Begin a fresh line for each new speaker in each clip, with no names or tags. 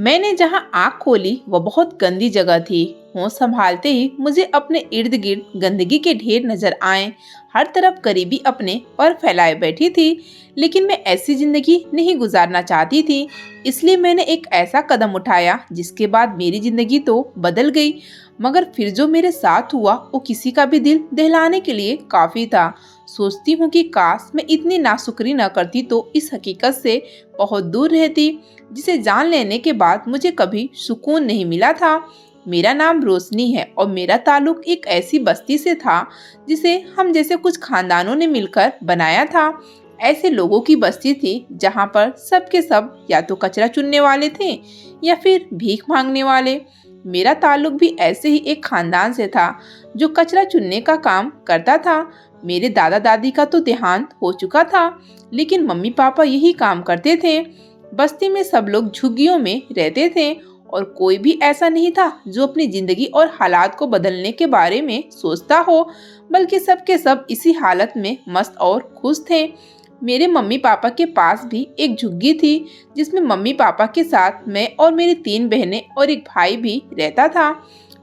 मैंने जहां आंख खोली वह बहुत गंदी जगह थी। होश संभालते ही मुझे अपने इर्द गिर्द गंदगी के ढेर नजर आए। हर तरफ गरीबी अपने पर फैलाए बैठी थी। लेकिन मैं ऐसी जिंदगी नहीं गुजारना चाहती थी। इसलिए मैंने एक ऐसा कदम उठाया जिसके बाद मेरी जिंदगी तो बदल गई, मगर फिर जो मेरे साथ हुआ वो किसी का भी दिल दहलाने के लिए काफी था। सोचती हूँ कि काश मैं इतनी नाशुक्री न करती तो इस हकीकत से बहुत दूर रहती, जिसे जान लेने के बाद मुझे कभी सुकून नहीं मिला था। मेरा नाम रोशनी है और मेरा ताल्लुक एक ऐसी बस्ती से था जिसे हम जैसे कुछ खानदानों ने मिलकर बनाया था। ऐसे लोगों की बस्ती थी जहाँ पर सबके सब या तो कचरा चुनने वाले थे या फिर भीख मांगने वाले। मेरा ताल्लुक भी ऐसे ही एक खानदान से था जो कचरा चुनने का काम करता था। मेरे दादा दादी का तो देहांत हो चुका था, लेकिन मम्मी पापा यही काम करते थे। बस्ती में सब लोग झुग्गियों में रहते थे और कोई भी ऐसा नहीं था जो अपनी जिंदगी और हालात को बदलने के बारे में सोचता हो, बल्कि सबके सब इसी हालत में मस्त और खुश थे। मेरे मम्मी पापा के पास भी एक झुग्गी थी जिसमें मम्मी पापा के साथ मैं और मेरी 3 बहनें और एक भाई भी रहता था।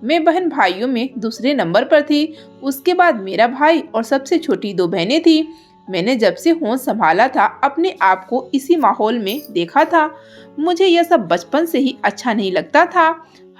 मैं बहन भाइयों में दूसरे नंबर पर थी। उसके बाद मेरा भाई और सबसे छोटी 2 बहनें थी। मैंने जब से होश संभाला था अपने आप को इसी माहौल में देखा था। मुझे यह सब बचपन से ही अच्छा नहीं लगता था।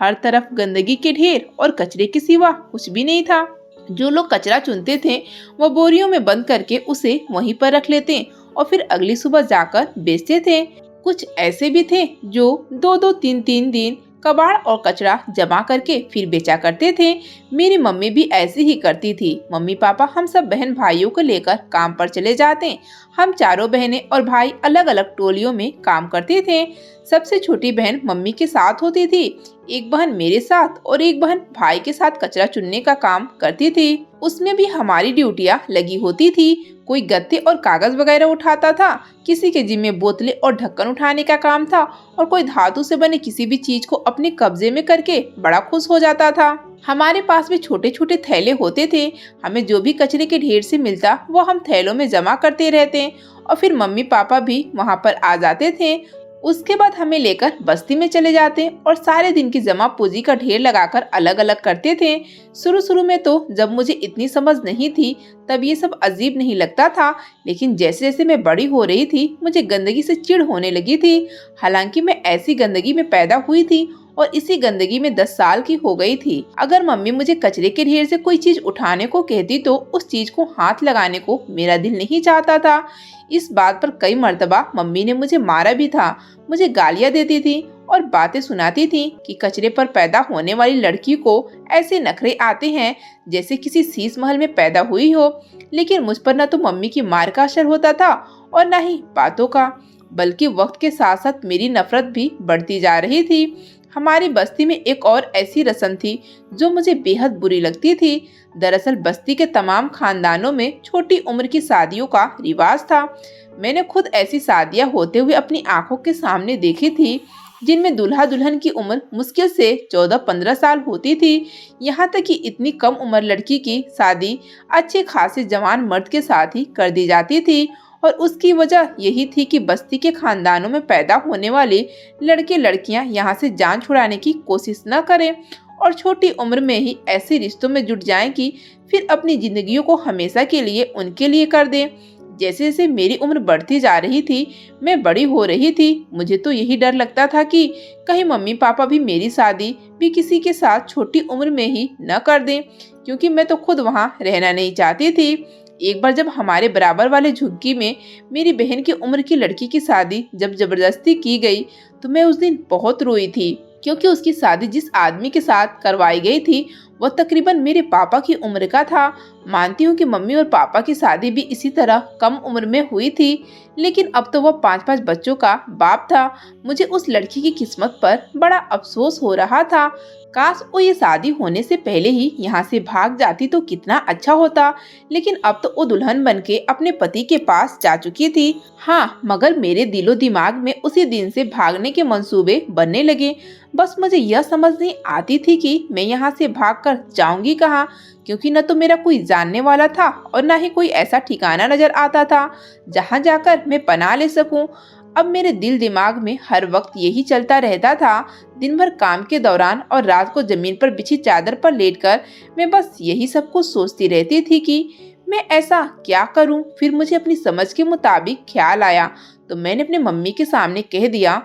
हर तरफ गंदगी के ढेर और कचरे के सिवा कुछ भी नहीं था। जो लोग कचरा चुनते थे वो बोरियों में बंद करके उसे वहीं पर रख लेते और फिर अगली सुबह जाकर बेचते थे। कुछ ऐसे भी थे जो 2-2, 3-3 दिन कबाड़ और कचरा जमा करके फिर बेचा करते थे। मेरी मम्मी भी ऐसी ही करती थी। मम्मी पापा हम सब बहन भाइयों को लेकर काम पर चले जाते। हम चारों बहनें और भाई अलग अलग टोलियों में काम करते थे। सबसे छोटी बहन मम्मी के साथ होती थी, एक बहन मेरे साथ और एक बहन भाई के साथ कचरा चुनने का काम करती थी। उसमें भी हमारी ड्यूटियां लगी होती थी। कोई गत्ते और कागज वगैरह उठाता था, किसी के जिम्मे बोतलें और ढक्कन उठाने का काम था और कोई धातु से बने किसी भी चीज को अपने कब्जे में करके बड़ा खुश हो जाता था। हमारे पास भी छोटे छोटे थैले होते थे। हमें जो भी कचरे के ढेर से मिलता वो हम थैलों में जमा करते रहते और फिर मम्मी पापा भी वहाँ पर आ जाते थे। उसके बाद हमें लेकर बस्ती में चले जाते और सारे दिन की जमा पूंजी का ढेर लगाकर अलग अलग करते थे। शुरू शुरू में तो जब मुझे इतनी समझ नहीं थी तब ये सब अजीब नहीं लगता था, लेकिन जैसे जैसे मैं बड़ी हो रही थी मुझे गंदगी से चिढ़ होने लगी थी। हालांकि मैं ऐसी गंदगी में पैदा हुई थी और इसी गंदगी में 10 साल की हो गई थी। अगर मम्मी मुझे कचरे के ढेर से कोई चीज उठाने को कहती तो उस चीज को हाथ लगाने को मेरा दिल नहीं चाहता था। इस बात पर कई मर्तबा मम्मी ने मुझे मारा भी था। मुझे गालियां देती थी और बातें सुनाती थी कि कचरे पर पैदा होने वाली लड़की को ऐसे नखरे आते हैं जैसे किसी शीश महल में पैदा हुई हो। लेकिन मुझ पर न तो मम्मी की मार का असर होता था और न ही बातों का, बल्कि वक्त के साथ साथ मेरी नफरत भी बढ़ती जा रही थी। हमारी बस्ती में एक और ऐसी रस्म थी जो मुझे बेहद बुरी लगती थी। दरअसल बस्ती के तमाम खानदानों में छोटी उम्र की शादियों का रिवाज था। मैंने खुद ऐसी शादियां होते हुए अपनी आंखों के सामने देखी थी जिनमें दूल्हा दुल्हन की उम्र मुश्किल से 14-15 साल होती थी। यहाँ तक कि इतनी कम उम्र लड़की की शादी अच्छे खासे जवान मर्द के साथ ही कर दी जाती थी और उसकी वजह यही थी कि बस्ती के खानदानों में पैदा होने वाले लड़के लड़कियां यहाँ से जान छुड़ाने की कोशिश न करें और छोटी उम्र में ही ऐसे रिश्तों में जुट जाएं कि फिर अपनी जिंदगियों को हमेशा के लिए उनके लिए कर दें। जैसे जैसे मेरी उम्र बढ़ती जा रही थी, मैं बड़ी हो रही थी, मुझे तो यही डर लगता था कि कहीं मम्मी पापा भी मेरी शादी भी किसी के साथ छोटी उम्र में ही न कर दें, क्योंकि मैं तो खुद वहाँ रहना नहीं चाहती थी। एक बार जब हमारे बराबर वाले झुग्गी में मेरी बहन की उम्र की लड़की की शादी जब जबरदस्ती की गई तो मैं उस दिन बहुत रोई थी, क्योंकि उसकी शादी जिस आदमी के साथ करवाई गई थी वह तकरीबन मेरे पापा की उम्र का था। मानती हूँ कि मम्मी और पापा की शादी भी इसी तरह कम उम्र में हुई थी, लेकिन अब तो वह 5-5 बच्चों का बाप था। मुझे उस लड़की की किस्मत पर बड़ा अफसोस हो रहा था। काश वो ये शादी होने से पहले ही यहाँ से भाग जाती तो कितना अच्छा होता, लेकिन अब तो वो दुल्हन बनके अपने पति के पास जा चुकी थी। हाँ, मगर मेरे दिलो दिमाग में उसी दिन से भागने के मंसूबे बनने लगे। बस मुझे यह समझ नहीं आती थी कि मैं यहाँ से भागकर जाऊंगी कहाँ, क्योंकि न तो मेरा कोई जानने वाला था और न ही कोई ऐसा ठिकाना नजर आता था जहाँ जाकर मैं पनाह ले सकूं। अब मेरे दिल दिमाग में हर वक्त यही चलता रहता था। दिन भर काम के दौरान और रात को जमीन पर बिछी चादर पर लेटकर मैं बस यही सब कुछ सोचती रहती थी कि मैं ऐसा क्या करूं। फिर मुझे अपनी समझ के मुताबिक ख्याल आया तो मैंने अपने मम्मी के सामने कह दिया,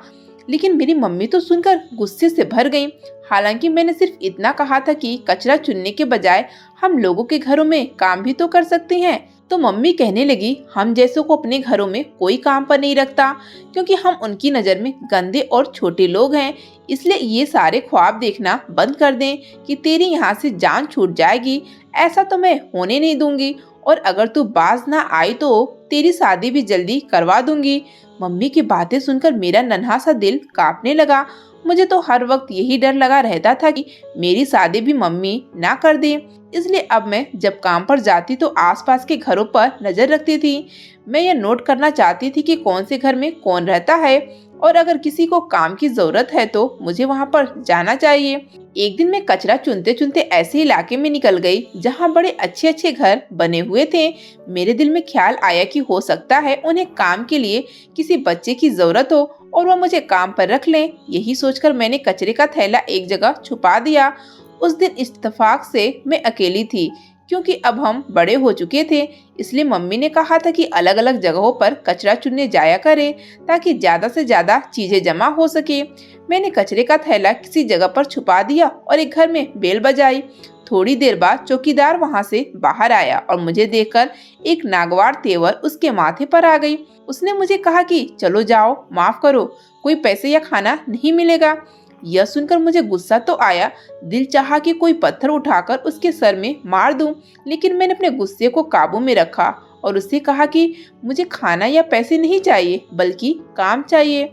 लेकिन मेरी मम्मी तो सुनकर गुस्से से भर गईं। हालांकि मैंने सिर्फ इतना कहा था कि कचरा चुनने के बजाय हम लोगों के घरों में काम भी तो कर सकते हैं। तो मम्मी कहने लगी, हम जैसों को अपने घरों में कोई काम पर नहीं रखता, क्योंकि हम उनकी नज़र में गंदे और छोटे लोग हैं। इसलिए ये सारे ख्वाब देखना बंद कर दें कि तेरी यहाँ से जान छूट जाएगी। ऐसा तो मैं होने नहीं दूंगी, और अगर तू बाज ना आई तो तेरी शादी भी जल्दी करवा दूंगी। मम्मी की बातें सुनकर मेरा नन्हा सा दिल कांपने लगा। मुझे तो हर वक्त यही डर लगा रहता था कि मेरी शादी भी मम्मी ना कर दे। इसलिए अब मैं जब काम पर जाती तो आसपास के घरों पर नजर रखती थी। मैं ये नोट करना चाहती थी कि कौन से घर में कौन रहता है, और अगर किसी को काम की जरूरत है तो मुझे वहाँ पर जाना चाहिए। एक दिन मैं कचरा चुनते चुनते ऐसे इलाके में निकल गई जहाँ बड़े अच्छे अच्छे घर बने हुए थे। मेरे दिल में ख्याल आया कि हो सकता है उन्हें काम के लिए किसी बच्चे की जरूरत हो और वो मुझे काम पर रख लें। यही सोचकर मैंने कचरे का थैला एक जगह छुपा दिया। उस दिन इत्तेफाक से मैं अकेली थी, क्योंकि अब हम बड़े हो चुके थे। इसलिए मम्मी ने कहा था कि अलग अलग जगहों पर कचरा चुनने जाया करें ताकि ज्यादा से ज्यादा चीजें जमा हो सके। मैंने कचरे का थैला किसी जगह पर छुपा दिया और एक घर में बेल बजाई। थोड़ी देर बाद चौकीदार वहां से बाहर आया और मुझे देखकर एक नागवार तेवर उसके माथे पर आ गई। उसने मुझे कहा कि चलो जाओ, माफ करो, कोई पैसे या खाना नहीं मिलेगा। यह सुनकर मुझे गुस्सा तो आया। दिल चाहा कि कोई पत्थर उठाकर उसके सर में मार दूं, लेकिन मैंने अपने गुस्से को काबू में रखा और उससे कहा कि मुझे खाना या पैसे नहीं चाहिए, बल्कि काम चाहिए।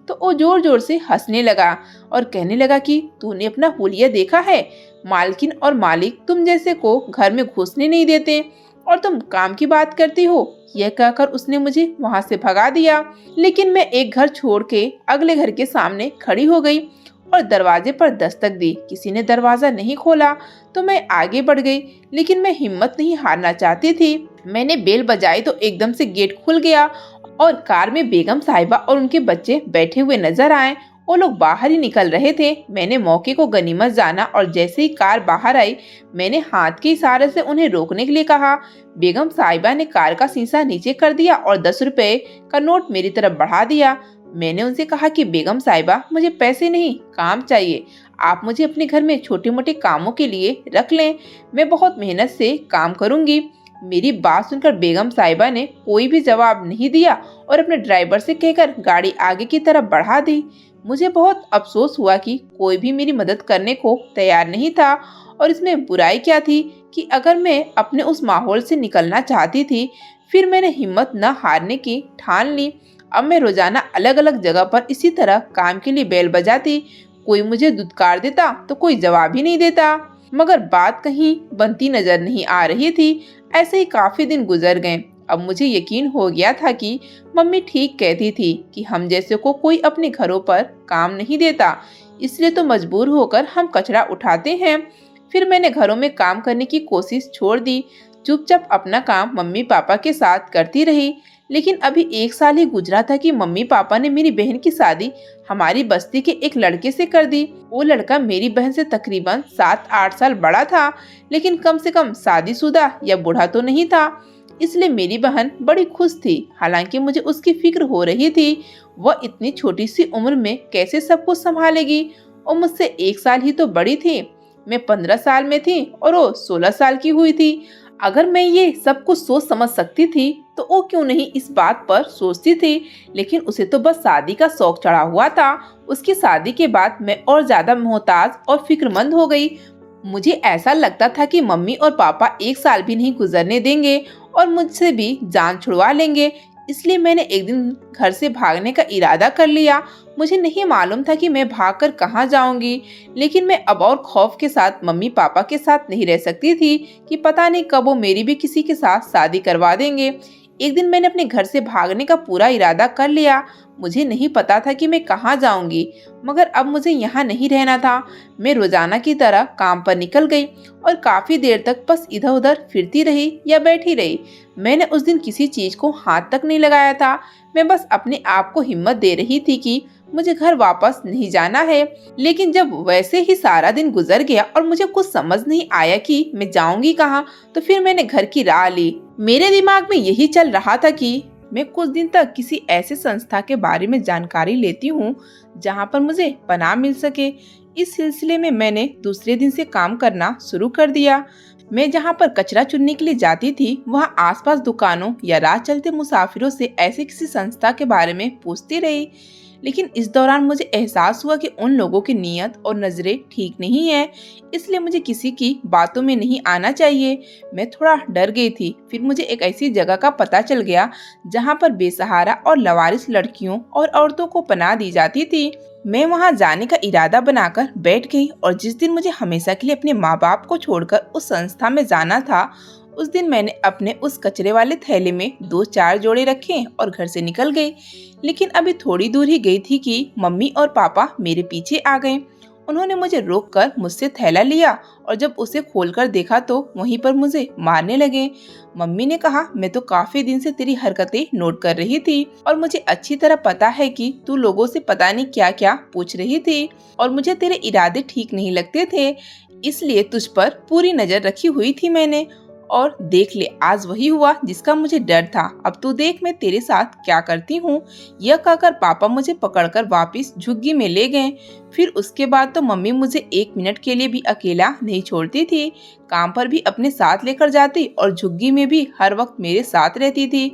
तो वो जोर जोर से हंसने लगा और कहने लगा कि तूने अपना हुलिया देखा है? मालकिन और मालिक तुम जैसे को घर में घुसने नहीं देते और तुम काम की बात करती हो। यह कहकर उसने मुझे वहां से भगा दिया। लेकिन मैं एक घर छोड़ के अगले घर के सामने खड़ी हो गई और दरवाजे पर दस्तक दी। किसी ने दरवाजा नहीं खोला तो मैं आगे बढ़ गई, लेकिन मैं हिम्मत नहीं हारना चाहती थी। मैंने बेल बजाई तो एकदम से गेट खुल गया और कार में बेगम साहिबा और उनके बच्चे बैठे हुए नजर आए। वो लोग बाहर ही निकल रहे थे। मैंने मौके को गनीमत जाना और जैसे ही कार बाहर आई मैंने हाथ के इशारे से उन्हें रोकने के लिए कहा। बेगम साहिबा ने कार का शीशा नीचे कर दिया और 10 रुपए का नोट मेरी तरफ बढ़ा दिया। मैंने उनसे कहा कि बेगम साहिबा, मुझे पैसे नहीं, काम चाहिए। आप मुझे अपने घर में छोटे मोटे कामों के लिए रख लें, मैं बहुत मेहनत से काम करूंगी। मेरी बात सुनकर बेगम साहिबा ने कोई भी जवाब नहीं दिया और अपने ड्राइवर से कहकर गाड़ी आगे की तरफ बढ़ा दी। मुझे बहुत अफसोस हुआ कि कोई भी मेरी मदद करने को तैयार नहीं था, और इसमें बुराई क्या थी कि अगर मैं अपने उस माहौल से निकलना चाहती थी। फिर मैंने हिम्मत न हारने की ठान ली। अब मैं रोजाना अलग अलग जगह पर इसी तरह काम के लिए बेल बजाती। कोई मुझे दुत्कार देता तो कोई जवाब ही नहीं देता, मगर बात कहीं बनती नजर नहीं आ रही थी। ऐसे ही काफी दिन गुजर गए। अब मुझे यकीन हो गया था कि मम्मी ठीक कहती थी कि हम जैसे को कोई अपने घरों पर काम नहीं देता, इसलिए तो मजबूर होकर हम कचरा उठाते हैं। फिर मैंने घरों में काम करने की कोशिश छोड़ दी, चुपचाप अपना काम मम्मी पापा के साथ करती रही। लेकिन अभी 1 साल ही गुजरा था कि मम्मी पापा ने मेरी बहन की शादी हमारी बस्ती के एक लड़के से कर दी। वो लड़का मेरी बहन से तकरीबन 7-8 साल बड़ा था, लेकिन कम से कम शादीशुदा या बूढ़ा तो नहीं था। इसलिए मेरी बहन बड़ी खुश थी। हालांकि मुझे उसकी फिक्र हो रही थी, वह इतनी छोटी सी उम्र में कैसे सब कुछ संभालेगी। वो मुझसे 1 साल ही तो बड़ी थी। मैं 15 साल में थी और वो 16 साल की हुई थी। अगर मैं ये सब कुछ सोच समझ सकती थी तो वो क्यों नहीं इस बात पर सोचती थी। लेकिन उसे तो बस शादी का शौक चढ़ा हुआ था। उसकी शादी के बाद मैं और ज्यादा मोहताज और फिक्रमंद हो गई। मुझे ऐसा लगता था कि मम्मी और पापा 1 साल भी नहीं गुजरने देंगे और मुझसे भी जान छुड़वा लेंगे। इसलिए मैंने एक दिन घर से भागने का इरादा कर लिया। मुझे नहीं मालूम था कि मैं भागकर कहाँ जाऊंगी, लेकिन मैं अब और खौफ के साथ मम्मी पापा के साथ नहीं रह सकती थी कि पता नहीं कब वो मेरी भी किसी के साथ शादी करवा देंगे। एक दिन मैंने अपने घर से भागने का पूरा इरादा कर लिया। मुझे नहीं पता था कि मैं कहाँ जाऊंगी, मगर अब मुझे यहाँ नहीं रहना था। मैं रोजाना की तरह काम पर निकल गई और काफी देर तक बस इधर उधर फिरती रही या बैठी रही। मैंने उस दिन किसी चीज को हाथ तक नहीं लगाया था। मैं बस अपने आप को हिम्मत दे रही थी कि मुझे घर वापस नहीं जाना है। लेकिन जब वैसे ही सारा दिन गुजर गया और मुझे कुछ समझ नहीं आया कि मैं जाऊंगी कहाँ, तो फिर मैंने घर की राह ली। मेरे दिमाग में यही चल रहा था कि मैं कुछ दिन तक किसी ऐसे संस्था के बारे में जानकारी लेती हूँ जहाँ पर मुझे पनाह मिल सके। इस सिलसिले में मैंने दूसरे दिन से काम करना शुरू कर दिया। मैं जहाँ पर कचरा चुनने के लिए जाती थी, वहाँ आसपास दुकानों या राह चलते मुसाफिरों से ऐसे किसी संस्था के बारे में पूछती रही। लेकिन इस दौरान मुझे एहसास हुआ कि उन लोगों की नीयत और नजरें ठीक नहीं है, इसलिए मुझे किसी की बातों में नहीं आना चाहिए। मैं थोड़ा डर गई थी। फिर मुझे एक ऐसी जगह का पता चल गया जहाँ पर बेसहारा और लवारिस लड़कियों और औरतों को पनाह दी जाती थी। मैं वहाँ जाने का इरादा बनाकर बैठ गई और जिस दिन मुझे हमेशा के लिए अपने माँ बाप को छोड़कर उस संस्था में जाना था, उस दिन मैंने अपने उस कचरे वाले थैले में 2-4 जोड़े रखे और घर से निकल गई। लेकिन अभी थोड़ी दूर ही गई थी कि मम्मी और पापा मेरे पीछे आ गए। उन्होंने मुझे रोककर मुझसे थैला लिया और जब उसे खोलकर देखा तो वहीं पर मुझे मारने लगे। मम्मी ने कहा, मैं तो काफी दिन से तेरी हरकतें नोट कर रही थी और मुझे अच्छी तरह पता है कि तू लोगों से पता नहीं क्या क्या पूछ रही थी और मुझे तेरे इरादे ठीक नहीं लगते थे, इसलिए तुझ पर पूरी नजर रखी हुई थी मैंने। और देख ले, आज वही हुआ जिसका मुझे डर था। अब तू देख मैं तेरे साथ क्या करती हूँ। यह कहकर पापा मुझे पकड़कर वापस झुग्गी में ले गए। फिर उसके बाद तो मम्मी मुझे 1 मिनट के लिए भी अकेला नहीं छोड़ती थी। काम पर भी अपने साथ लेकर जाती और झुग्गी में भी हर वक्त मेरे साथ रहती थी।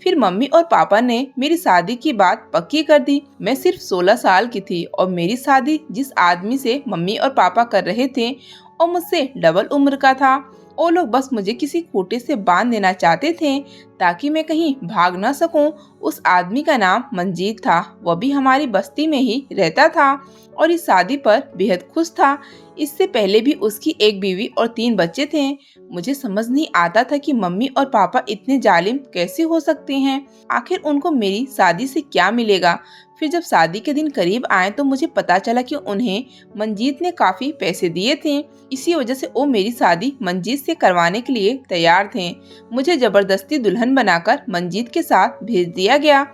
फिर मम्मी और पापा ने मेरी शादी की बात पक्की कर दी। मैं सिर्फ 16 साल की थी और मेरी शादी जिस आदमी से मम्मी और पापा कर रहे थे और मुझसे डबल उम्र का था। वो लोग बस मुझे किसी खूंटे से बांध देना चाहते थे ताकि मैं कहीं भाग न सकूं। उस आदमी का नाम मंजीत था। वह भी हमारी बस्ती में ही रहता था और इस शादी पर बेहद खुश था। इससे पहले भी उसकी एक बीवी और 3 बच्चे थे। मुझे समझ नहीं आता था कि मम्मी और पापा इतने जालिम कैसे हो सकते हैं। आखिर उनको मेरी शादी से क्या मिलेगा। फिर जब शादी के दिन करीब आए तो मुझे पता चला कि उन्हें मंजीत ने काफी पैसे दिए थे। इसी वजह से वो मेरी शादी मंजीत से करवाने के लिए तैयार थे। मुझे जबरदस्ती दुल्हन बनाकर मंजीत के साथ भेज दिया गया।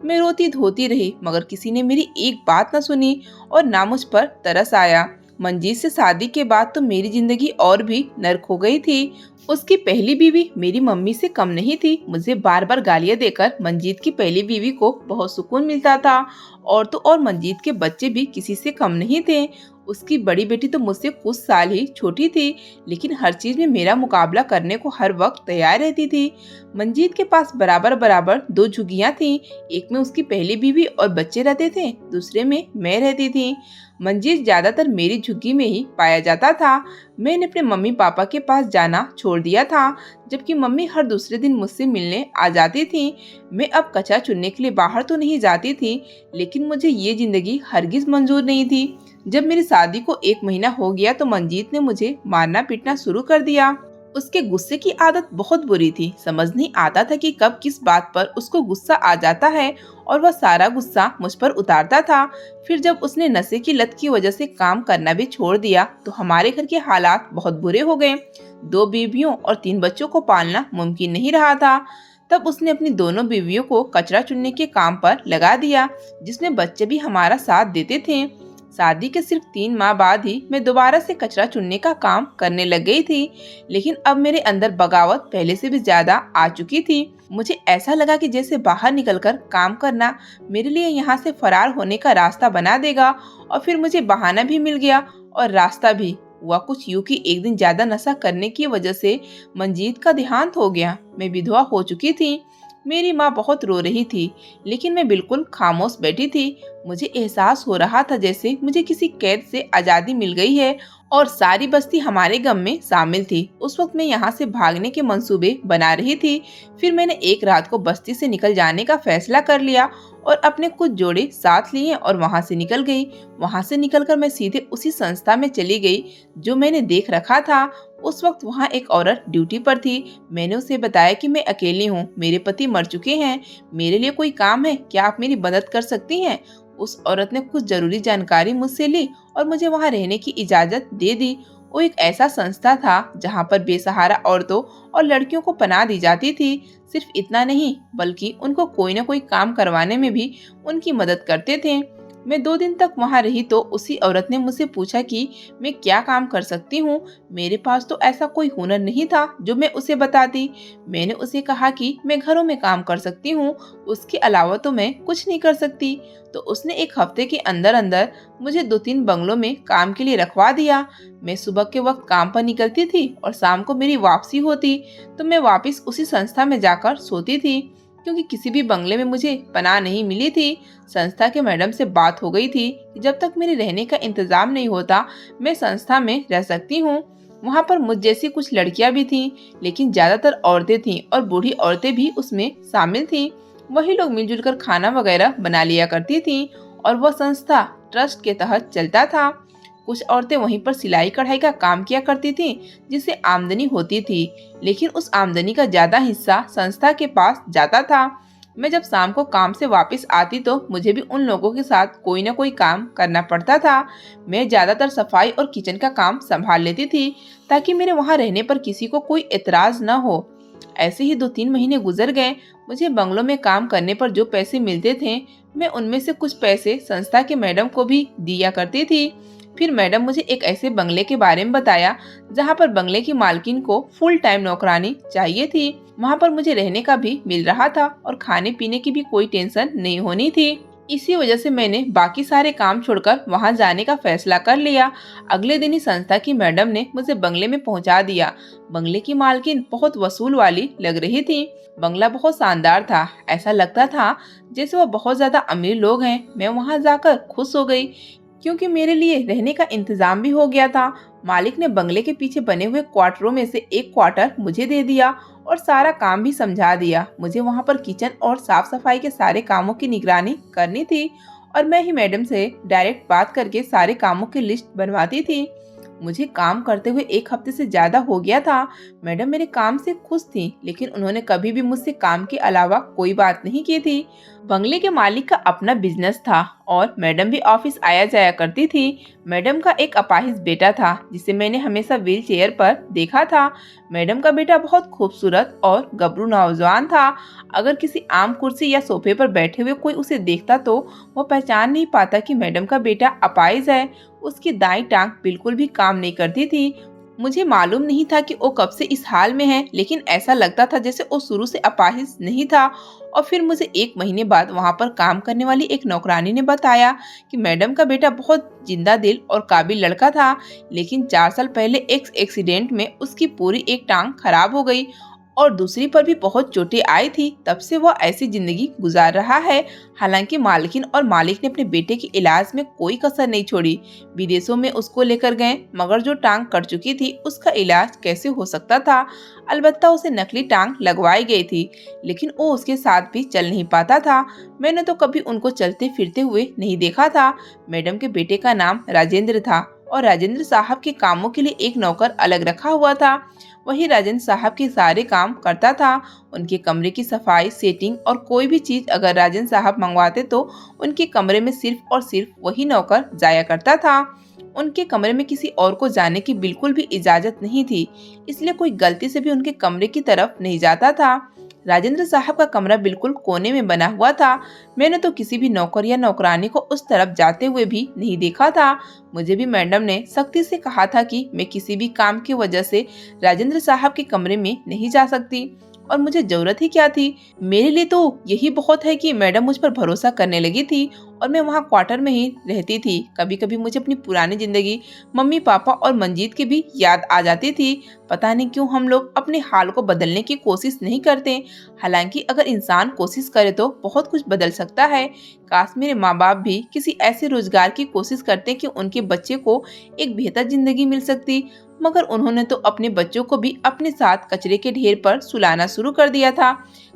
मैं रोती धोती रही मगर किसी ने मेरी एक बात न सुनी और ना मुझ पर तरस आया। मंजीत से शादी के बाद तो मेरी जिंदगी और भी नर्क हो गई थी। उसकी पहली बीवी मेरी मम्मी से कम नहीं थी। मुझे बार बार गालियां देकर मंजीत की पहली बीवी को बहुत सुकून मिलता था। और तो और मंजीत के बच्चे भी किसी से कम नहीं थे। उसकी बड़ी बेटी तो मुझसे कुछ साल ही छोटी थी, लेकिन हर चीज में मेरा मुकाबला करने को हर वक्त तैयार रहती थी। मंजीत के पास बराबर बराबर 2 झुग्गियां थी। एक में उसकी पहली बीवी और बच्चे रहते थे, दूसरे में मैं रहती थी। मंजीत ज्यादातर मेरी झुग्गी में ही पाया जाता था। मैंने अपने मम्मी पापा के पास जाना छोड़ दिया था, जबकि मम्मी हर दूसरे दिन मुझसे मिलने आ जाती थी। मैं अब कचरा चुनने के लिए बाहर तो नहीं जाती थी, लेकिन मुझे ये जिंदगी हरगिज मंजूर नहीं थी। जब मेरी शादी को 1 महीना हो गया तो मंजीत ने मुझे मारना पीटना शुरू कर दिया। उसके गुस्से की आदत बहुत बुरी थी। समझ नहीं आता था कि कब किस बात पर उसको गुस्सा आ जाता है और वह सारा गुस्सा मुझ पर उतारता था। फिर जब उसने नशे की लत की वजह से काम करना भी छोड़ दिया तो हमारे घर के हालात बहुत बुरे हो गए। 2 बीवियों और 3 बच्चों को पालना मुमकिन नहीं रहा था। तब उसने अपनी दोनों बीवियों को कचरा चुनने के काम पर लगा दिया, जिसमें बच्चे भी हमारा साथ देते थे। शादी के सिर्फ 3 माह बाद ही मैं दोबारा से कचरा चुनने का काम करने लग गई थी, लेकिन अब मेरे अंदर बगावत पहले से भी ज्यादा आ चुकी थी। मुझे ऐसा लगा कि जैसे बाहर निकलकर काम करना मेरे लिए यहाँ से फरार होने का रास्ता बना देगा, और फिर मुझे बहाना भी मिल गया और रास्ता भी। हुआ कुछ यूं कि एक दिन ज्यादा नशा करने की वजह से मंजीत का देहांत हो गया। मैं विधवा हो चुकी थी। मेरी माँ बहुत रो रही थी, लेकिन मैं बिल्कुल खामोश बैठी थी। मुझे एहसास हो रहा था जैसे मुझे किसी कैद से आज़ादी मिल गई है और सारी बस्ती हमारे गम में शामिल थी। उस वक्त मैं यहाँ से भागने के मंसूबे बना रही थी। फिर मैंने एक रात को बस्ती से निकल जाने का फैसला कर लिया और अपने कुछ जोड़े साथ लिए और वहाँ से निकल गई। वहाँ से निकलकर मैं सीधे उसी संस्था में चली गई जो मैंने देख रखा था। उस वक्त वहाँ एक औरत ड्यूटी पर थी। मैंने उसे बताया कि मैं अकेली हूँ, मेरे पति मर चुके हैं, मेरे लिए कोई काम है, क्या आप मेरी मदद कर सकती हैं? उस औरत ने कुछ जरूरी जानकारी मुझसे ली और मुझे वहाँ रहने की इजाजत दे दी। वो एक ऐसा संस्था था जहाँ पर बेसहारा औरतों और लड़कियों को पनाह दी जाती थी। सिर्फ इतना नहीं, बल्कि उनको कोई न कोई काम करवाने में भी उनकी मदद करते थे। मैं 2 दिन तक वहाँ रही तो उसी औरत ने मुझसे पूछा कि मैं क्या काम कर सकती हूँ। मेरे पास तो ऐसा कोई हुनर नहीं था जो मैं उसे बताती। मैंने उसे कहा कि मैं घरों में काम कर सकती हूँ, उसके अलावा तो मैं कुछ नहीं कर सकती। तो उसने एक हफ्ते के अंदर अंदर मुझे 2-3 बंगलों में काम के लिए रखवा दिया। मैं सुबह के वक्त काम पर निकलती थी और शाम को मेरी वापसी होती तो मैं वापस उसी संस्था में जाकर सोती थी, क्योंकि किसी भी बंगले में मुझे पनाह नहीं मिली थी। संस्था के मैडम से बात हो गई थी कि जब तक मेरे रहने का इंतजाम नहीं होता मैं संस्था में रह सकती हूँ। वहाँ पर मुझ जैसी कुछ लड़कियाँ भी थीं, लेकिन ज्यादातर औरतें थीं और बूढ़ी औरतें भी उसमें शामिल थीं। वही लोग मिलजुल कर खाना वगैरह बना लिया करती थीं और वह संस्था ट्रस्ट के तहत चलता था। कुछ औरतें वहीं पर सिलाई कढ़ाई का काम किया करती थीं, जिससे आमदनी होती थी, लेकिन उस आमदनी का ज्यादा हिस्सा संस्था के पास जाता था। मैं जब शाम को काम से वापस आती तो मुझे भी उन लोगों के साथ कोई न कोई काम करना पड़ता था। मैं ज्यादातर सफाई और किचन का काम संभाल लेती थी, ताकि मेरे वहाँ रहने पर किसी को कोई एतराज न हो। ऐसे ही 2-3 महीने गुजर गए। मुझे बंगलों में काम करने पर जो पैसे मिलते थे, मैं उनमें से कुछ पैसे संस्था के मैडम को भी दिया करती थी। फिर मैडम मुझे एक ऐसे बंगले के बारे में बताया जहाँ पर बंगले की मालकिन को फुल टाइम नौकरानी चाहिए थी। वहाँ पर मुझे रहने का भी मिल रहा था और खाने पीने की भी कोई टेंशन नहीं होनी थी। इसी वजह से मैंने बाकी सारे काम छोड़कर वहाँ जाने का फैसला कर लिया। अगले दिन ही संस्था की मैडम ने मुझे बंगले में पहुँचा दिया। बंगले की मालकिन बहुत वसूल वाली लग रही थी। बंगला बहुत शानदार था, ऐसा लगता था जैसे वह बहुत ज्यादा अमीर लोग हैं। मैं वहाँ जाकर खुश हो गई, क्योंकि मेरे लिए रहने का इंतजाम भी हो गया था। मालिक ने बंगले के पीछे बने हुए क्वार्टरों में से एक क्वार्टर मुझे दे दिया और सारा काम भी समझा दिया। मुझे वहाँ पर किचन और साफ सफाई के सारे कामों की निगरानी करनी थी और मैं ही मैडम से डायरेक्ट बात करके सारे कामों की लिस्ट बनवाती थी। मुझे काम करते हुए 1 हफ्ते से ज्यादा हो गया था। मैडम मेरे काम से खुश थी, लेकिन उन्होंने कभी भी मुझसे काम के अलावा कोई बात नहीं की थी। बंगले के मालिक का अपना बिजनेस था और मैडम भी ऑफिस आया जाया करती थी। मैडम का एक अपाहिज बेटा था, जिसे मैंने हमेशा व्हील चेयर पर देखा था। मैडम का बेटा बहुत खूबसूरत और गबरू नौजवान था। अगर किसी आम कुर्सी या सोफे पर बैठे हुए कोई उसे देखता तो वो पहचान नहीं पाता कि मैडम का बेटा अपाहिज है। उसकी दाईं टांग बिल्कुल भी काम नहीं करती थी। मुझे मालूम नहीं था कि वो कब से इस हाल में है, लेकिन ऐसा लगता था जैसे वो शुरू से अपाहिज नहीं था। और फिर मुझे 1 महीने बाद वहाँ पर काम करने वाली एक नौकरानी ने बताया कि मैडम का बेटा बहुत जिंदा दिल और काबिल लड़का था, लेकिन 4 साल पहले एक एक्सीडेंट में उसकी पूरी एक टांग खराब हो गई और दूसरी पर भी बहुत चोटें आई थी। तब से वह ऐसी जिंदगी गुजार रहा है। हालांकि मालकिन और मालिक ने अपने बेटे के इलाज में कोई कसर नहीं छोड़ी। विदेशों में उसको लेकर गए, मगर जो टांग कट चुकी थी उसका इलाज कैसे हो सकता था। अलबत्ता उसे नकली टांग लगवाई गई थी, लेकिन वो उसके साथ भी चल नहीं पाता था। मैंने तो कभी उनको चलते फिरते हुए नहीं देखा था। मैडम के बेटे का नाम राजेंद्र था और राजेंद्र साहब के कामों के लिए एक नौकर अलग रखा हुआ था। वही राजेंद्र साहब के सारे काम करता था। उनके कमरे की सफाई, सेटिंग और कोई भी चीज अगर राजेंद्र साहब मंगवाते तो उनके कमरे में सिर्फ और सिर्फ वही नौकर जाया करता था। उनके कमरे में किसी और को जाने की बिल्कुल भी इजाजत नहीं थी, इसलिए कोई गलती से भी उनके कमरे की तरफ नहीं जाता था। राजेंद्र साहब का कमरा बिल्कुल कोने में बना हुआ था। मैंने तो किसी भी नौकर या नौकरानी को उस तरफ जाते हुए भी नहीं देखा था। मुझे भी मैडम ने सख्ती से कहा था कि मैं किसी भी काम की वजह से राजेंद्र साहब के कमरे में नहीं जा सकती, और मुझे जरूरत ही क्या थी। मेरे लिए तो यही बहुत है कि मैडम मुझ पर भरोसा करने लगी थी और मैं वहाँ क्वार्टर में ही रहती थी। कभी कभी मुझे अपनी पुरानी जिंदगी, मम्मी पापा और मंजीत की भी याद आ जाती थी। पता नहीं क्यों हम लोग अपने हाल को बदलने की कोशिश नहीं करते। हालांकि अगर इंसान कोशिश करे तो बहुत कुछ बदल सकता है। काश मेरे माँ बाप भी किसी ऐसे रोजगार की कोशिश करते कि उनके बच्चे को एक बेहतर जिंदगी मिल सकती, मगर उन्होंने तो अपने बच्चों को भी अपने साथ कचरे के ढेर पर सुलाना शुरू कर दिया था।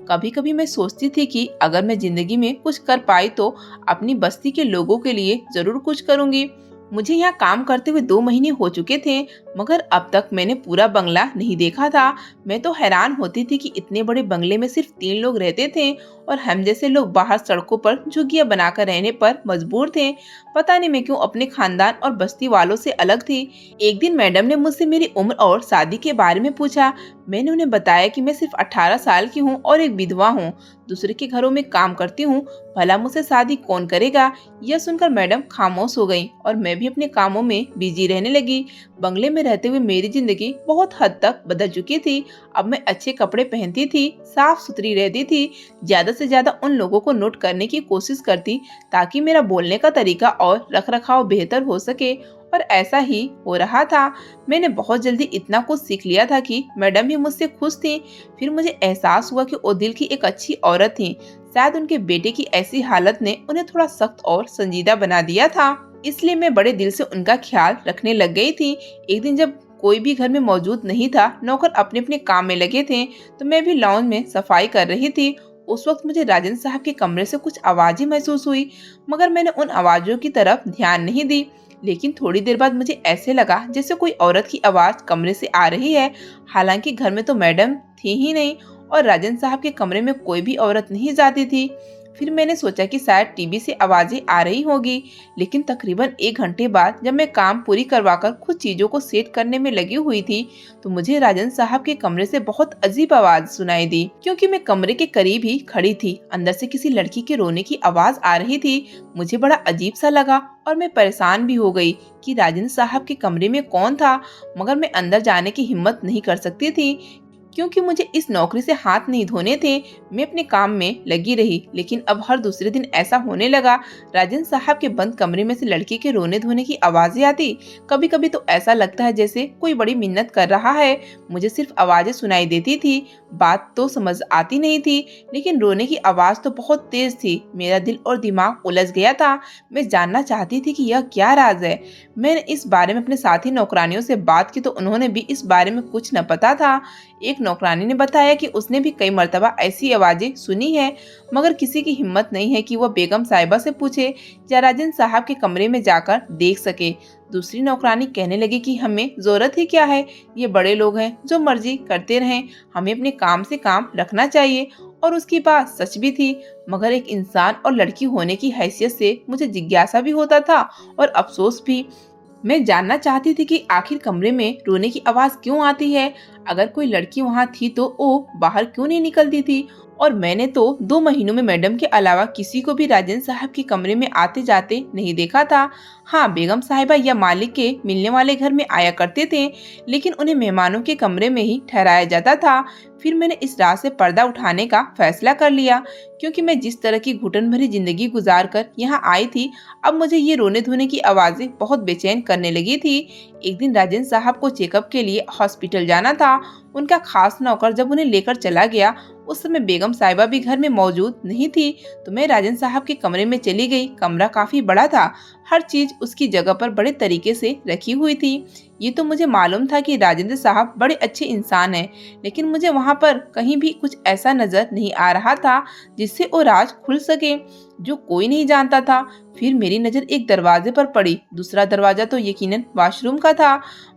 कभी कभी मैं सोचती थी कि अगर मैं जिंदगी में कुछ कर पाई तो अपनी बस्ती के लोगों के लिए जरूर कुछ करूंगी। मुझे यहाँ काम करते हुए 2 महीने हो चुके थे, मगर अब तक मैंने पूरा बंगला नहीं देखा था। मैं तो हैरान होती थी कि इतने बड़े बंगले में सिर्फ 3 लोग रहते थे और हम जैसे लोग बाहर सड़कों पर झुग्गियां बनाकर रहने पर मजबूर थे। पता नहीं मैं क्यों अपने खानदान और बस्ती वालों से अलग थी। एक दिन मैडम ने मुझसे मेरी उम्र और शादी के बारे में पूछा। मैंने उन्हें बताया कि मैं सिर्फ 18 साल की हूँ और एक विधवा हूँ, दूसरे के घरों में काम करती हूँ, भला मुझसे शादी कौन करेगा। यह सुनकर मैडम खामोश हो गई और मैं भी अपने कामों में बिजी रहने लगी। बंगले में रहते हुए मेरी जिंदगी बहुत हद तक बदल चुकी थी। अब मैं अच्छे कपड़े पहनती थी, साफ सुथरी रहती थी, ज्यादा से ज्यादा उन लोगों को नोट करने की कोशिश करती ताकि मेरा बोलने का तरीका और रखरखाव बेहतर हो सके, और ऐसा ही हो रहा था। मैंने बहुत जल्दी इतना कुछ सीख लिया था कि मैडम भी मुझसे खुश थी। फिर मुझे एहसास हुआ कि वो दिल की एक अच्छी औरत थी। शायद उनके बेटे की ऐसी हालत ने उन्हें थोड़ा सख्त और संजीदा बना दिया था, इसलिए मैं बड़े दिल से उनका ख्याल रखने लग गई थी। एक दिन जब कोई भी घर में मौजूद नहीं था, नौकर अपने अपने काम में लगे थे, तो मैं भी लॉन्ज में सफाई कर रही थी। उस वक्त मुझे राजन साहब के कमरे से कुछ आवाजें महसूस हुई, मगर मैंने उन आवाजों की तरफ ध्यान नहीं दी। लेकिन थोड़ी देर बाद मुझे ऐसे लगा जैसे कोई औरत की आवाज कमरे से आ रही है। हालांकि घर में तो मैडम थी ही नहीं और राजन साहब के कमरे में कोई भी औरत नहीं जाती थी। फिर मैंने सोचा कि शायद टीवी से आवाजें आ रही होगी, लेकिन तकरीबन 1 घंटे बाद जब मैं काम पूरी करवाकर कुछ चीजों को सेट करने में लगी हुई थी, तो मुझे राजन साहब के कमरे से बहुत अजीब आवाज सुनाई दी। क्योंकि मैं कमरे के करीब ही खड़ी थी, अंदर से किसी लड़की के रोने की आवाज आ रही थी। मुझे बड़ा अजीब सा लगा और मैं परेशान भी हो गई कि राजन साहब के कमरे में कौन था, मगर मैं अंदर जाने की हिम्मत नहीं कर सकती थी क्योंकि मुझे इस नौकरी से हाथ नहीं धोने थे। मैं अपने काम में लगी रही, लेकिन अब हर दूसरे दिन ऐसा होने लगा। राजन साहब के बंद कमरे में से लड़की के रोने धोने की आवाजें आती। कभी कभी तो ऐसा लगता है जैसे कोई बड़ी मिन्नत कर रहा है। मुझे सिर्फ आवाजें सुनाई देती थी, बात तो समझ आती नहीं थी, लेकिन रोने की आवाज तो बहुत तेज थी। मेरा दिल और दिमाग उलझ गया था। मैं जानना चाहती थी कि यह क्या राज है। मैंने इस बारे में अपने साथी नौकरानियों से बात की तो उन्होंने भी इस बारे में कुछ न पता था। एक नौकरानी ने बताया कि उसने भी कई मर्तबा ऐसी आवाजें सुनी है, मगर किसी की हिम्मत नहीं है कि वह बेगम साहिबा से पूछे या राजन साहब के कमरे में जाकर देख सके। दूसरी नौकरानी कहने लगी कि हमें जरूरत ही क्या है, ये बड़े लोग हैं, जो मर्जी करते रहें, हमें अपने काम से काम रखना चाहिए। और उसकी बात सच भी थी, मगर एक इंसान और लड़की होने की हैसियत से मुझे जिज्ञासा भी होता था और अफसोस भी। मैं जानना चाहती थी कि आखिर कमरे में रोने की आवाज क्यों आती है। अगर कोई लड़की वहाँ थी तो वो बाहर क्यों नहीं निकलती थी। और मैंने तो 2 महीनों में मैडम के अलावा किसी को भी राजन साहब के कमरे में आते जाते नहीं देखा था। हाँ, बेगम साहिबा या मालिक के मिलने वाले घर में आया करते थे, लेकिन उन्हें मेहमानों के कमरे में ही ठहराया जाता था। फिर मैंने इस रात से पर्दा उठाने का फैसला कर लिया, क्योंकि मैं जिस तरह की घुटन भरी जिंदगी गुजार कर यहाँ आई थी, अब मुझे ये रोने धोने की आवाजें बहुत बेचैन करने लगी थी। एक दिन राजन साहब को चेकअप के लिए हॉस्पिटल जाना था। उनका खास नौकर जब उन्हें लेकर चला गया, उस समय बेगम साहिबा भी घर में मौजूद नहीं थी, तो मैं राजन साहब के कमरे में चली गई। कमरा काफी बड़ा था, हर चीज उसकी जगह पर बड़े तरीके से रखी हुई थी। ये तो मुझे मालूम था कि राजेंद्र साहब बड़े अच्छे इंसान हैं, लेकिन मुझे वहाँ पर कहीं भी कुछ ऐसा नजर नहीं आ रहा था जिससे वो राज खुल सके, जो कोई नहीं जानता था। फिर मेरी नजर एक दरवाजे पर पड़ी। दूसरा दरवाजा तो यकीनन वॉशरूम का था,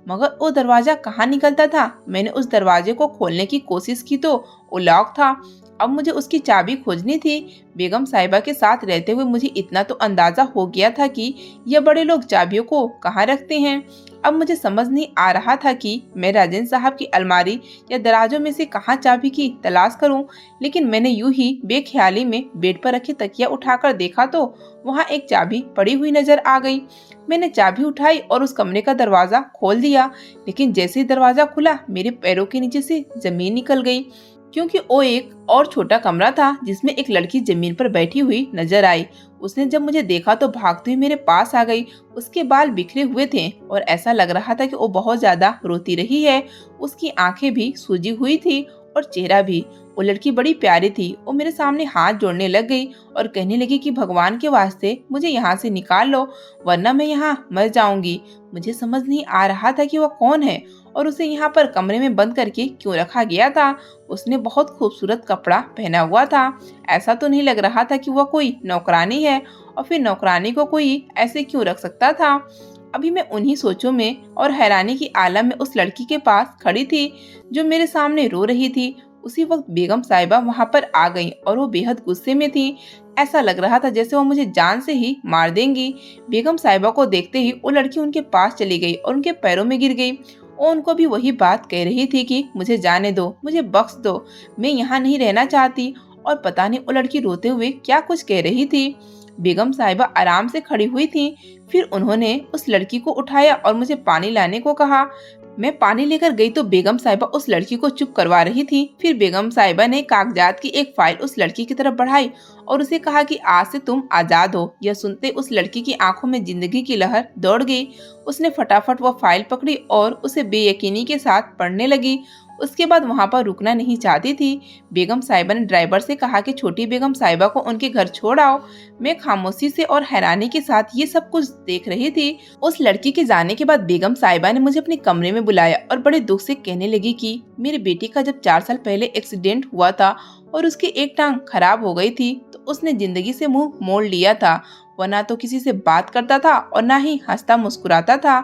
मगर वो दरवाजा कहाँ निकलता था। मैंने उस दरवाजे को खोलने की कोशिश की तो वो लॉक था। अब मुझे उसकी चाबी खोजनी थी। बेगम साहिबा के साथ रहते हुए मुझे इतना तो अंदाजा हो गया था कि यह बड़े लोग चाबियों को कहाँ रखते हैं। अब मुझे समझ नहीं आ रहा था कि मैं राजन साहब की अलमारी या दराजों में से कहाँ चाबी की तलाश करूं, लेकिन मैंने यूं ही बेख्याली में बेड पर रखे तकिया उठाकर देखा तो वहाँ एक चाबी पड़ी हुई नजर आ गई। मैंने चाबी उठाई और उस कमरे का दरवाजा खोल दिया, लेकिन जैसे ही दरवाजा खुला मेरे पैरों के नीचे से जमीन निकल गई, क्योंकि वो एक और छोटा कमरा था जिसमें एक लड़की जमीन पर बैठी हुई नजर आई। उसने जब मुझे देखा तो भागती हुई मेरे पास आ गई। उसके बाल बिखरे हुए थे और ऐसा लग रहा था कि वो बहुत ज्यादा रोती रही है। उसकी आंखें भी सूजी हुई थी और चेहरा भी। वो लड़की बड़ी प्यारी थी। वो मेरे सामने हाथ जोड़ने लग गई और कहने लगी कि भगवान के वास्ते मुझे यहाँ से निकाल लो, वरना मैं यहाँ मर जाऊंगी। मुझे समझ नहीं आ रहा था कि वह कौन है और उसे यहाँ पर कमरे में बंद करके क्यों रखा गया था। उसने बहुत खूबसूरत कपड़ा पहना हुआ था। ऐसा तो नहीं लग रहा था कि वह कोई नौकरानी है, और फिर नौकरानी को कोई ऐसे क्यों रख सकता था। अभी मैं उन्हीं सोचों में और हैरानी की आलम में उस लड़की के पास खड़ी थी जो मेरे सामने रो रही थी। उसी वक्त बेगम साहिबा वहां पर आ गईं और वो बेहद गुस्से में थी। ऐसा लग रहा था जैसे वो मुझे जान से ही मार देंगी। बेगम साहिबा को देखते ही वो लड़की उनके पास चली गई और उनके पैरों में गिर गई। वो उनको भी वही बात कह रही थी कि मुझे जाने दो, मुझे बख्श दो, मैं यहाँ नहीं रहना चाहती। और पता नहीं वो लड़की रोते हुए क्या कुछ कह रही थी। बेगम साहिबा आराम से खड़ी हुई थी। फिर उन्होंने उस लड़की को उठाया और मुझे पानी लाने को कहा। मैं पानी लेकर गई तो बेगम साहिबा उस लड़की को चुप करवा रही थी। फिर बेगम साहिबा ने कागजात की एक फाइल उस लड़की की तरफ बढ़ाई और उसे कहा कि आज से तुम आजाद हो। यह सुनते उस लड़की की आंखों में जिंदगी की लहर दौड़ गई। उसने फटाफट वो फाइल पकड़ी और उसे बेयकीनी के साथ पढ़ने लगी। उसके बाद वहां पर रुकना नहीं चाहती थी। बेगम साहिबा ने ड्राइवर से कहा कि छोटी बेगम साहिबा को उनके घर छोड़ आओ। मैं खामोशी से और हैरानी के साथ ये सब कुछ देख रही थी। उस लड़की के जाने के बाद बेगम साहिबा ने मुझे अपने कमरे में बुलाया और बड़े दुख से कहने लगी कि मेरे बेटे का जब 4 साल पहले एक्सीडेंट हुआ था और उसकी एक टांग खराब हो गई थी तो उसने जिंदगी से मुंह मोड़ लिया था। वह ना तो किसी से बात करता था और ना ही हंसता मुस्कुराता था।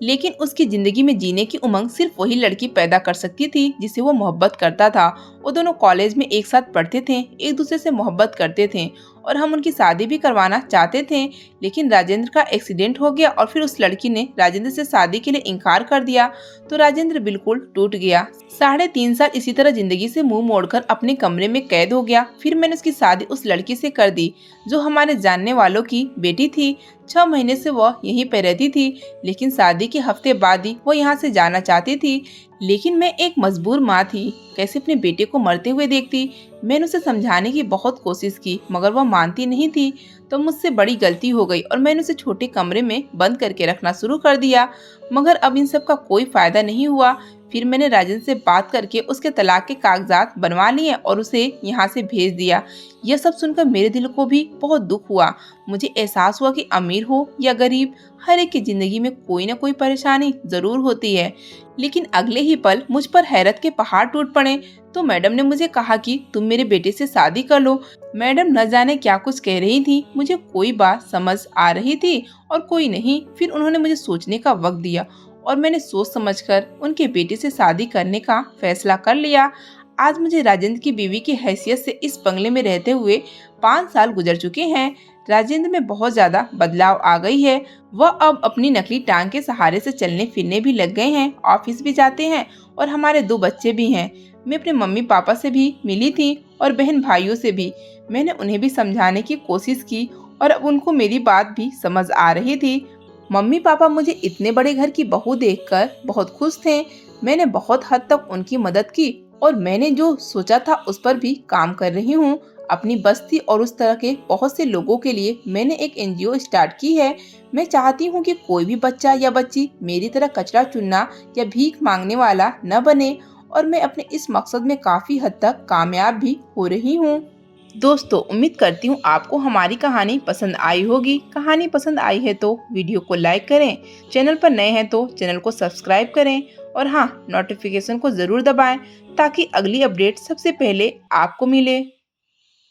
लेकिन उसकी जिंदगी में जीने की उमंग सिर्फ वही लड़की पैदा कर सकती थी जिसे वो मोहब्बत करता था। वो दोनों कॉलेज में एक साथ पढ़ते थे, एक दूसरे से मोहब्बत करते थे और हम उनकी शादी भी करवाना चाहते थे। लेकिन राजेंद्र का एक्सीडेंट हो गया और फिर उस लड़की ने राजेंद्र से शादी के लिए इनकार कर दिया तो राजेंद्र बिल्कुल टूट गया। 3.5 साल इसी तरह जिंदगी से मुंह मोड़कर अपने कमरे में कैद हो गया। फिर मैंने उसकी शादी उस लड़की से कर दी जो हमारे जानने वालों की बेटी थी। 6 महीने से वह यहीं पे रहती थी, लेकिन शादी के हफ्ते बाद ही वो यहाँ से जाना चाहती थी। लेकिन मैं एक मजबूर माँ थी, कैसे अपने बेटे को मरते हुए देखती। मैंने उसे समझाने की बहुत कोशिश की मगर वह मानती नहीं थी। तो मुझसे बड़ी गलती हो गई और मैंने उसे छोटे कमरे में बंद करके रखना शुरू कर दिया। मगर अब इन सब का कोई फायदा नहीं हुआ। फिर मैंने राजेंद्र से बात करके उसके तलाक के कागजात बनवा लिए और उसे यहाँ से भेज दिया। यह सब सुनकर मेरे दिल को भी बहुत दुख हुआ। मुझे एहसास हुआ कि अमीर हो या गरीब, हर एक की जिंदगी में कोई ना कोई परेशानी जरूर होती है। लेकिन अगले ही पल मुझ पर हैरत के पहाड़ टूट पड़े। तो मैडम ने मुझे कहा कि तुम मेरे बेटे से शादी कर लो। मैडम न जाने क्या कुछ कह रही थी, मुझे कोई बात समझ आ रही थी और कोई नहीं। फिर उन्होंने मुझे सोचने का वक्त दिया और मैंने सोच समझकर उनके बेटे से शादी करने का फैसला कर लिया। आज मुझे राजेंद्र की बीवी की हैसियत से इस बंगले में रहते हुए 5 साल गुजर चुके हैं। राजेंद्र में बहुत ज्यादा बदलाव आ गई है। वह अब अपनी नकली टांग के सहारे से चलने फिरने भी लग गए हैं, ऑफिस भी जाते हैं और हमारे 2 बच्चे भी हैं। मैं अपने मम्मी पापा से भी मिली थी और बहन भाइयों से भी। मैंने उन्हें भी समझाने की कोशिश की और अब उनको मेरी बात भी समझ आ रही थी। मम्मी पापा मुझे इतने बड़े घर की बहू देखकर बहुत खुश थे। मैंने बहुत हद तक उनकी मदद की और मैंने जो सोचा था उस पर भी काम कर रही हूँ। अपनी बस्ती और उस तरह के बहुत से लोगों के लिए मैंने एक एनजीओ स्टार्ट की है। मैं चाहती हूँ कि कोई भी बच्चा या बच्ची मेरी तरह कचरा चुनना या भीख मांगने वाला न बने और मैं अपने इस मकसद में काफी हद तक कामयाब भी हो रही हूँ। दोस्तों, उम्मीद करती हूँ आपको हमारी कहानी पसंद आई होगी। कहानी पसंद आई है तो वीडियो को लाइक करें, चैनल पर नए हैं तो चैनल को सब्सक्राइब करें और हाँ, नोटिफिकेशन को जरूर दबाएं ताकि अगली अपडेट सबसे पहले आपको मिले।